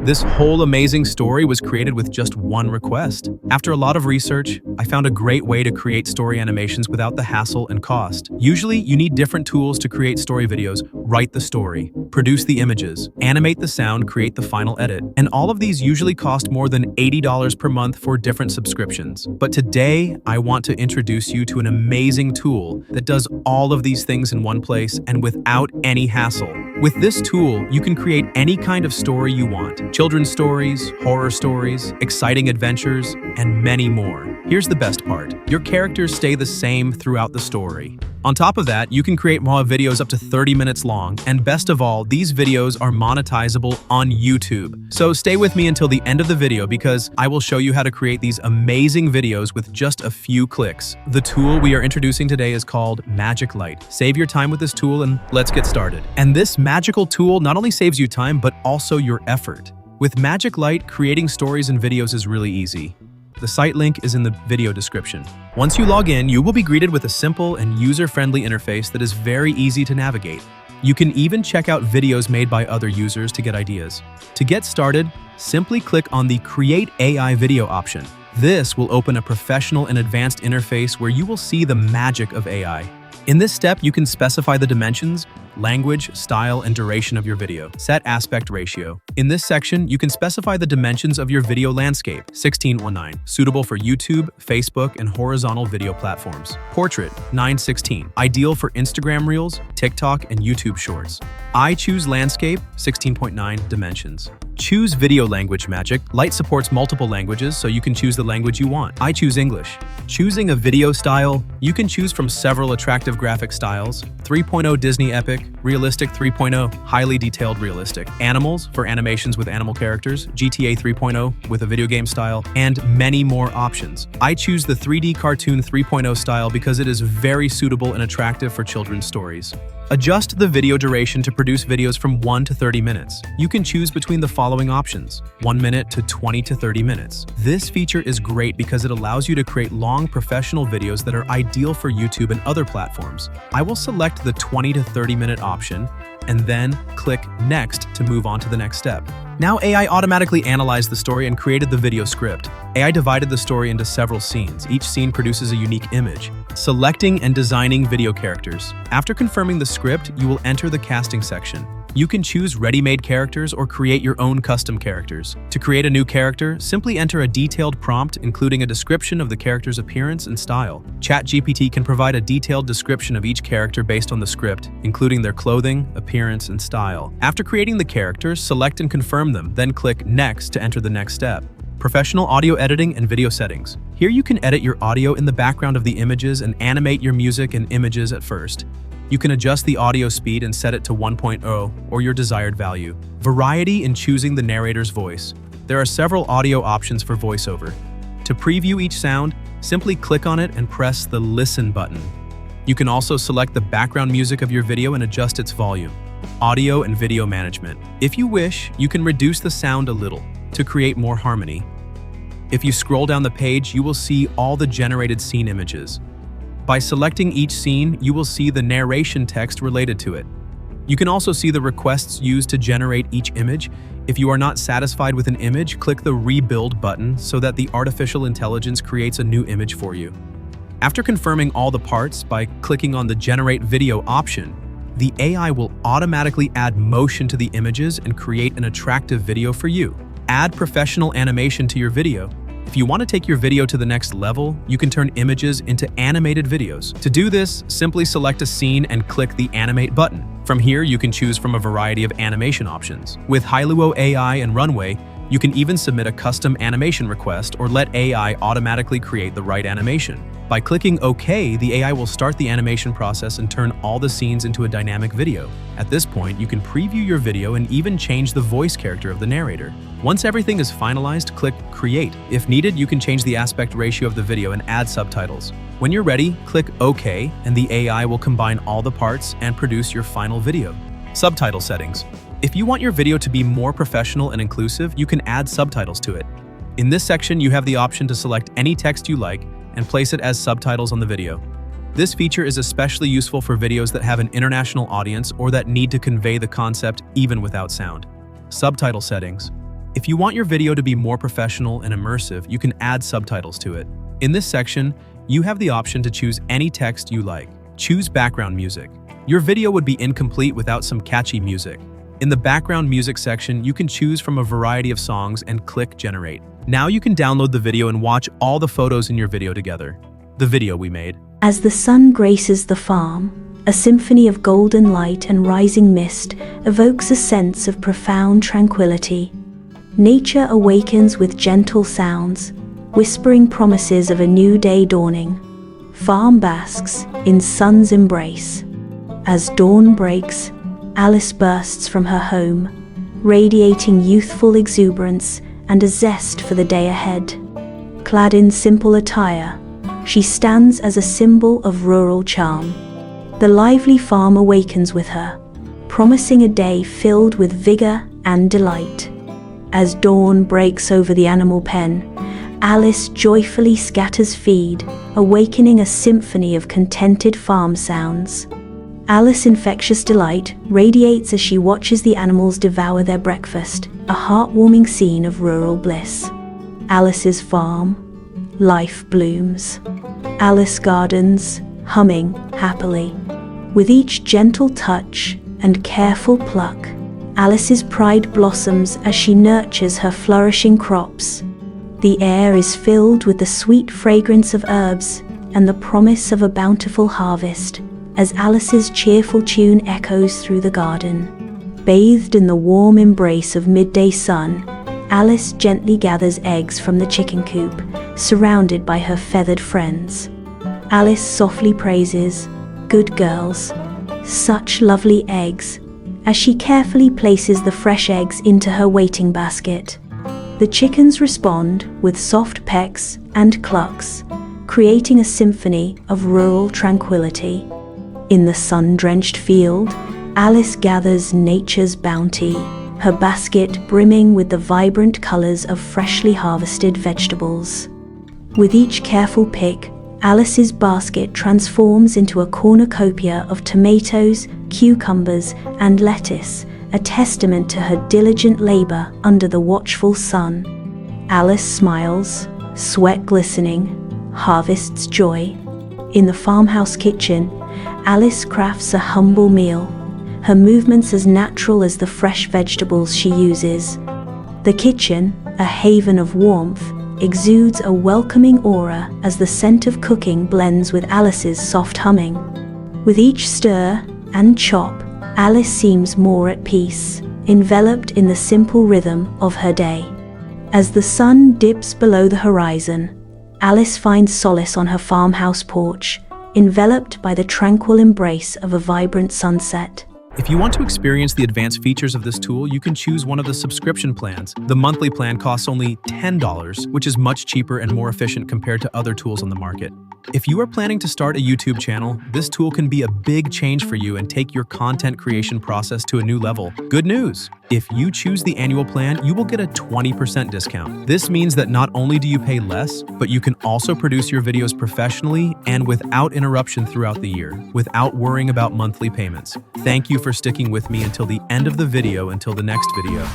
This whole amazing story was created with just one request. After a lot of research, I found a great way to create story animations without the hassle and cost. Usually, you need different tools to create story videos. Write the story, produce the images, animate the sound, create the final edit. And all of these usually cost more than $80 per month for different subscriptions. But today, I want to introduce you to an amazing tool that does all of these things in one place and without any hassle. With this tool, you can create any kind of story you want. Children's stories, horror stories, exciting adventures, and many more. Here's the best part. Your characters stay the same throughout the story. On top of that, you can create more videos up to 30 minutes long, and best of all, these videos are monetizable on YouTube. So stay with me until the end of the video because I will show you how to create these amazing videos with just a few clicks. The tool we are introducing today is called Magic Light. Save your time with this tool and let's get started. And this magical tool not only saves you time, but also your effort. With Magic Light, creating stories and videos is really easy. The site link is in the video description. Once you log in, you will be greeted with a simple and user-friendly interface that is very easy to navigate. You can even check out videos made by other users to get ideas. To get started, simply click on the Create AI Video option. This will open a professional and advanced interface where you will see the magic of AI. In this step, you can specify the dimensions, language, style, and duration of your video. Set aspect ratio. In this section, you can specify the dimensions of your video landscape, 16:19, suitable for YouTube, Facebook, and horizontal video platforms. Portrait, 9:16, ideal for Instagram Reels, TikTok, and YouTube Shorts. I choose landscape, 16:9 dimensions. Choose video language. Magic Light supports multiple languages, so you can choose the language you want. I choose English. Choosing a video style, you can choose from several attractive graphic styles. 3.0 Disney Epic, Realistic 3.0, Highly Detailed Realistic. Animals for animations with animal characters, GTA 3.0 with a video game style, and many more options. I choose the 3D Cartoon 3.0 style because it is very suitable and attractive for children's stories. Adjust the video duration to produce videos from 1 to 30 minutes. You can choose between the following options: 1 minute to 20 to 30 minutes. This feature is great because it allows you to create long professional videos that are ideal for YouTube and other platforms. I will select the 20 to 30 minute option and then click Next to move on to the next step. Now AI automatically analyzed the story and created the video script. AI divided the story into several scenes. Each scene produces a unique image. Selecting and designing video characters. After confirming the script, you will enter the casting section. You can choose ready-made characters or create your own custom characters. To create a new character, simply enter a detailed prompt including a description of the character's appearance and style. ChatGPT can provide a detailed description of each character based on the script, including their clothing, appearance, and style. After creating the characters, select and confirm them, then click Next to enter the next step. Professional audio editing and video settings. Here you can edit your audio in the background of the images and animate your music and images at first. You can adjust the audio speed and set it to 1.0 or your desired value. Variety in choosing the narrator's voice. There are several audio options for voiceover. To preview each sound, simply click on it and press the Listen button. You can also select the background music of your video and adjust its volume. Audio and video management. If you wish, you can reduce the sound a little to create more harmony. If you scroll down the page, you will see all the generated scene images. By selecting each scene, you will see the narration text related to it. You can also see the requests used to generate each image. If you are not satisfied with an image, click the Rebuild button so that the artificial intelligence creates a new image for you. After confirming all the parts by clicking on the Generate Video option, the AI will automatically add motion to the images and create an attractive video for you. Add professional animation to your video. If you want to take your video to the next level, you can turn images into animated videos. To do this, simply select a scene and click the Animate button. From here, you can choose from a variety of animation options. With Hailuo AI and Runway, you can even submit a custom animation request or let AI automatically create the right animation. By clicking OK, the AI will start the animation process and turn all the scenes into a dynamic video. At this point, you can preview your video and even change the voice character of the narrator. Once everything is finalized, click Create. If needed, you can change the aspect ratio of the video and add subtitles. When you're ready, click OK, and the AI will combine all the parts and produce your final video. Subtitle settings. If you want your video to be more professional and inclusive, you can add subtitles to it. In this section, you have the option to select any text you like and place it as subtitles on the video. This feature is especially useful for videos that have an international audience or that need to convey the concept even without sound. Subtitle settings. If you want your video to be more professional and immersive, you can add subtitles to it. In this section, you have the option to choose any text you like. Choose background music. Your video would be incomplete without some catchy music. In the background music section, you can choose from a variety of songs and click Generate. Now you can download the video and watch all the photos in your video together. The video we made. As the sun graces the farm, a symphony of golden light and rising mist evokes a sense of profound tranquility. Nature awakens with gentle sounds, whispering promises of a new day dawning. Farm basks in sun's embrace. As dawn breaks, Alice bursts from her home, radiating youthful exuberance and a zest for the day ahead. Clad in simple attire, she stands as a symbol of rural charm. The lively farm awakens with her, promising a day filled with vigor and delight. As dawn breaks over the animal pen, Alice joyfully scatters feed, awakening a symphony of contented farm sounds. Alice's infectious delight radiates as she watches the animals devour their breakfast, a heartwarming scene of rural bliss. Alice's farm, life blooms. Alice gardens, humming happily. With each gentle touch and careful pluck, Alice's pride blossoms as she nurtures her flourishing crops. The air is filled with the sweet fragrance of herbs and the promise of a bountiful harvest as Alice's cheerful tune echoes through the garden. Bathed in the warm embrace of midday sun, Alice gently gathers eggs from the chicken coop, surrounded by her feathered friends. Alice softly praises, "Good girls, such lovely eggs," as she carefully places the fresh eggs into her waiting basket. The chickens respond with soft pecks and clucks, creating a symphony of rural tranquility. In the sun-drenched field, Alice gathers nature's bounty, her basket brimming with the vibrant colors of freshly harvested vegetables. With each careful pick, Alice's basket transforms into a cornucopia of tomatoes, cucumbers, and lettuce, a testament to her diligent labor under the watchful sun. Alice smiles, sweat glistening, harvests joy. In the farmhouse kitchen, Alice crafts a humble meal, her movements as natural as the fresh vegetables she uses. The kitchen, a haven of warmth, exudes a welcoming aura as the scent of cooking blends with Alice's soft humming. With each stir and chop, Alice seems more at peace, enveloped in the simple rhythm of her day. As the sun dips below the horizon, Alice finds solace on her farmhouse porch, enveloped by the tranquil embrace of a vibrant sunset. If you want to experience the advanced features of this tool, you can choose one of the subscription plans. The monthly plan costs only $10, which is much cheaper and more efficient compared to other tools on the market. If you are planning to start a YouTube channel, this tool can be a big change for you and take your content creation process to a new level. Good news! If you choose the annual plan, you will get a 20% discount. This means that not only do you pay less, but you can also produce your videos professionally and without interruption throughout the year, without worrying about monthly payments. Thank you for sticking with me until the end of the video, until the next video.